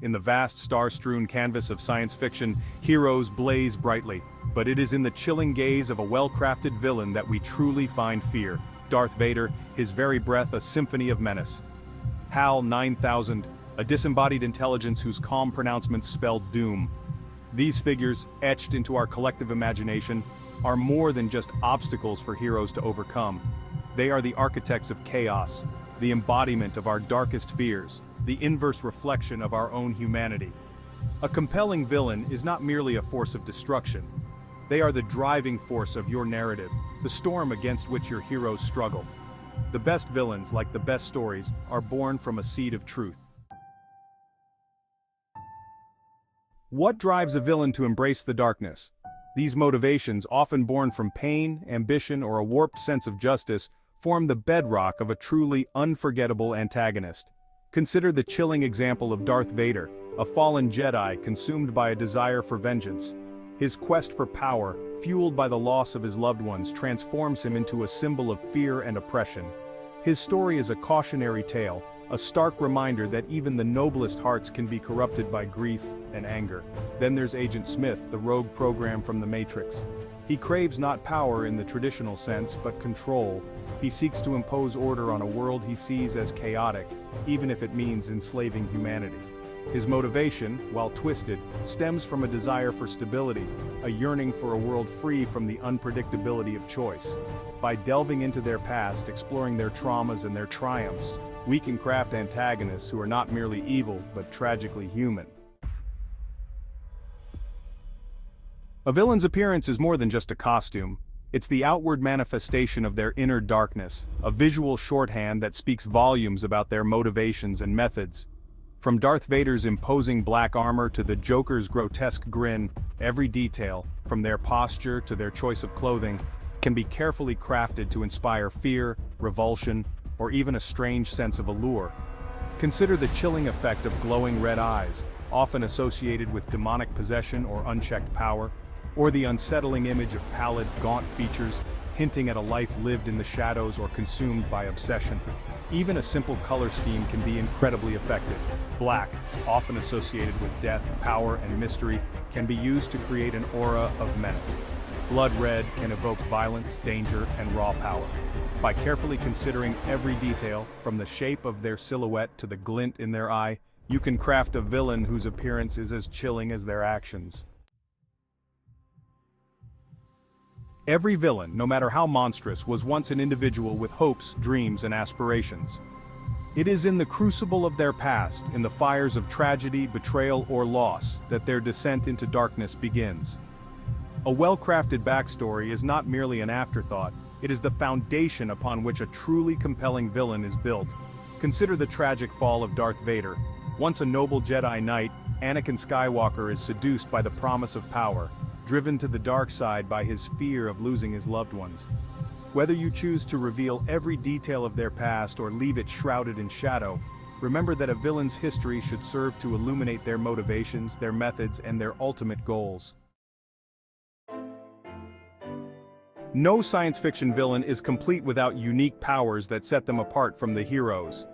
In the vast star-strewn canvas of science fiction, heroes blaze brightly, but it is in the chilling gaze of a well-crafted villain that we truly find fear. Darth Vader, his very breath a symphony of menace. HAL 9000, a disembodied intelligence whose calm pronouncements spell doom. These figures, etched into our collective imagination, are more than just obstacles for heroes to overcome. They are the architects of chaos, the embodiment of our darkest fears, the inverse reflection of our own humanity. A compelling villain is not merely a force of destruction. They are the driving force of your narrative, the storm against which your heroes struggle. The best villains, like the best stories, are born from a seed of truth. What drives a villain to embrace the darkness? These motivations, often born from pain, ambition, or a warped sense of justice, form the bedrock of a truly unforgettable antagonist. Consider the chilling example of Darth Vader, a fallen Jedi consumed by a desire for vengeance. His quest for power, fueled by the loss of his loved ones, transforms him into a symbol of fear and oppression. His story is a cautionary tale, a stark reminder that even the noblest hearts can be corrupted by grief and anger. Then there's Agent Smith, the rogue program from the Matrix. He craves not power in the traditional sense, but control. He seeks to impose order on a world he sees as chaotic, even if it means enslaving humanity. His motivation, while twisted, stems from a desire for stability, a yearning for a world free from the unpredictability of choice. By delving into their past, exploring their traumas and their triumphs, we can craft antagonists who are not merely evil, but tragically human. A villain's appearance is more than just a costume. It's the outward manifestation of their inner darkness, a visual shorthand that speaks volumes about their motivations and methods. From Darth Vader's imposing black armor to the Joker's grotesque grin, every detail, from their posture to their choice of clothing, can be carefully crafted to inspire fear, revulsion, or even a strange sense of allure. Consider the chilling effect of glowing red eyes, often associated with demonic possession or unchecked power, or the unsettling image of pallid, gaunt features, hinting at a life lived in the shadows or consumed by obsession. Even a simple color scheme can be incredibly effective. Black, often associated with death, power, and mystery, can be used to create an aura of menace. Blood red can evoke violence, danger, and raw power. By carefully considering every detail, from the shape of their silhouette to the glint in their eye, you can craft a villain whose appearance is as chilling as their actions. Every villain, no matter how monstrous, was once an individual with hopes, dreams, and aspirations. It is in the crucible of their past, in the fires of tragedy, betrayal, or loss, that their descent into darkness begins. A well-crafted backstory is not merely an afterthought, it is the foundation upon which a truly compelling villain is built. Consider the tragic fall of Darth Vader. Once a noble Jedi Knight, Anakin Skywalker is seduced by the promise of power, driven to the dark side by his fear of losing his loved ones. Whether you choose to reveal every detail of their past or leave it shrouded in shadow, remember that a villain's history should serve to illuminate their motivations, their methods, and their ultimate goals. No science fiction villain is complete without unique powers that set them apart from the heroes.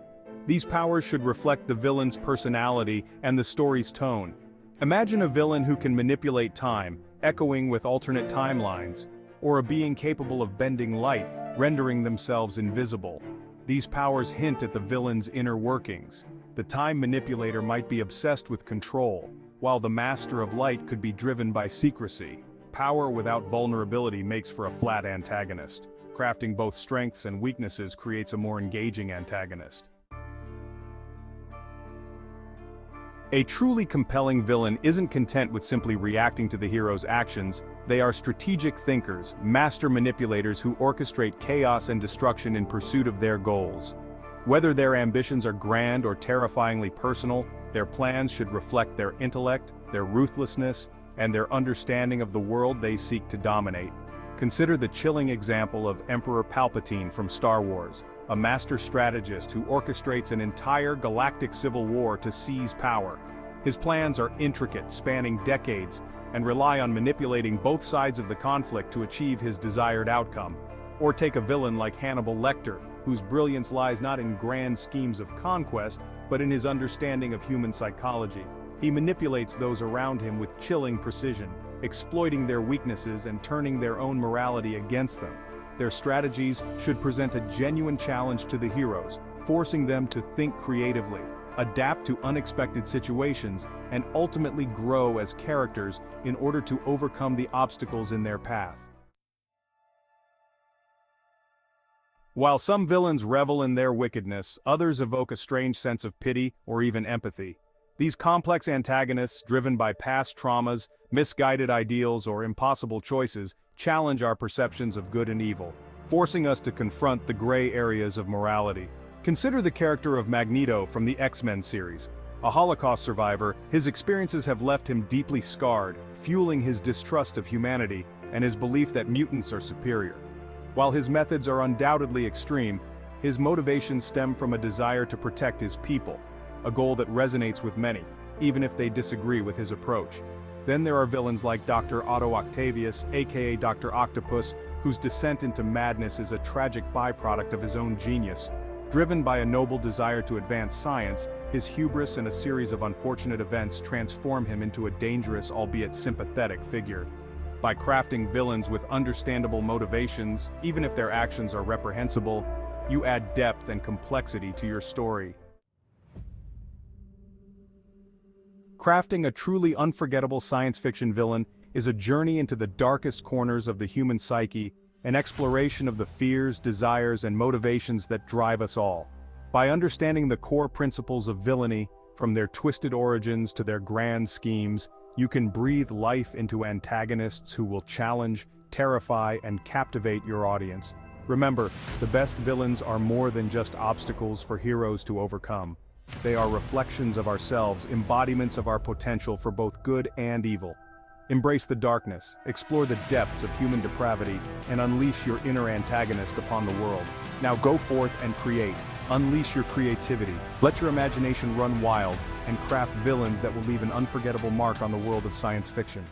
These powers should reflect the villain's personality and the story's tone. Imagine a villain who can manipulate time, echoing with alternate timelines, or a being capable of bending light, rendering themselves invisible. These powers hint at the villain's inner workings. The time manipulator might be obsessed with control, while the master of light could be driven by secrecy. Power without vulnerability makes for a flat antagonist. Crafting both strengths and weaknesses creates a more engaging antagonist. A truly compelling villain isn't content with simply reacting to the hero's actions. They are strategic thinkers, master manipulators who orchestrate chaos and destruction in pursuit of their goals. Whether their ambitions are grand or terrifyingly personal, their plans should reflect their intellect, their ruthlessness, and their understanding of the world they seek to dominate. Consider the chilling example of Emperor Palpatine from Star Wars, a master strategist who orchestrates an entire galactic civil war to seize power. His plans are intricate, spanning decades, and rely on manipulating both sides of the conflict to achieve his desired outcome. Or take a villain like Hannibal Lecter, whose brilliance lies not in grand schemes of conquest, but in his understanding of human psychology. He manipulates those around him with chilling precision, exploiting their weaknesses and turning their own morality against them. Their strategies should present a genuine challenge to the heroes, forcing them to think creatively, adapt to unexpected situations, and ultimately grow as characters in order to overcome the obstacles in their path. While some villains revel in their wickedness, others evoke a strange sense of pity or even empathy. These complex antagonists, driven by past traumas, misguided ideals, or impossible choices, challenge our perceptions of good and evil, forcing us to confront the gray areas of morality. Consider the character of Magneto from the X-Men series. A Holocaust survivor, his experiences have left him deeply scarred, fueling his distrust of humanity and his belief that mutants are superior. While his methods are undoubtedly extreme, his motivations stem from a desire to protect his people, a goal that resonates with many, even if they disagree with his approach. Then there are villains like Dr. Otto Octavius, aka Dr. Octopus, whose descent into madness is a tragic byproduct of his own genius. Driven by a noble desire to advance science, his hubris and a series of unfortunate events transform him into a dangerous, albeit sympathetic figure. By crafting villains with understandable motivations, even if their actions are reprehensible, you add depth and complexity to your story. Crafting a truly unforgettable science fiction villain is a journey into the darkest corners of the human psyche, an exploration of the fears, desires, and motivations that drive us all. By understanding the core principles of villainy, from their twisted origins to their grand schemes, you can breathe life into antagonists who will challenge, terrify, and captivate your audience. Remember, the best villains are more than just obstacles for heroes to overcome. They are reflections of ourselves, embodiments of our potential for both good and evil. Embrace the darkness, explore the depths of human depravity, and unleash your inner antagonist upon the world. Now go forth and create. Unleash your creativity. Let your imagination run wild, and craft villains that will leave an unforgettable mark on the world of science fiction.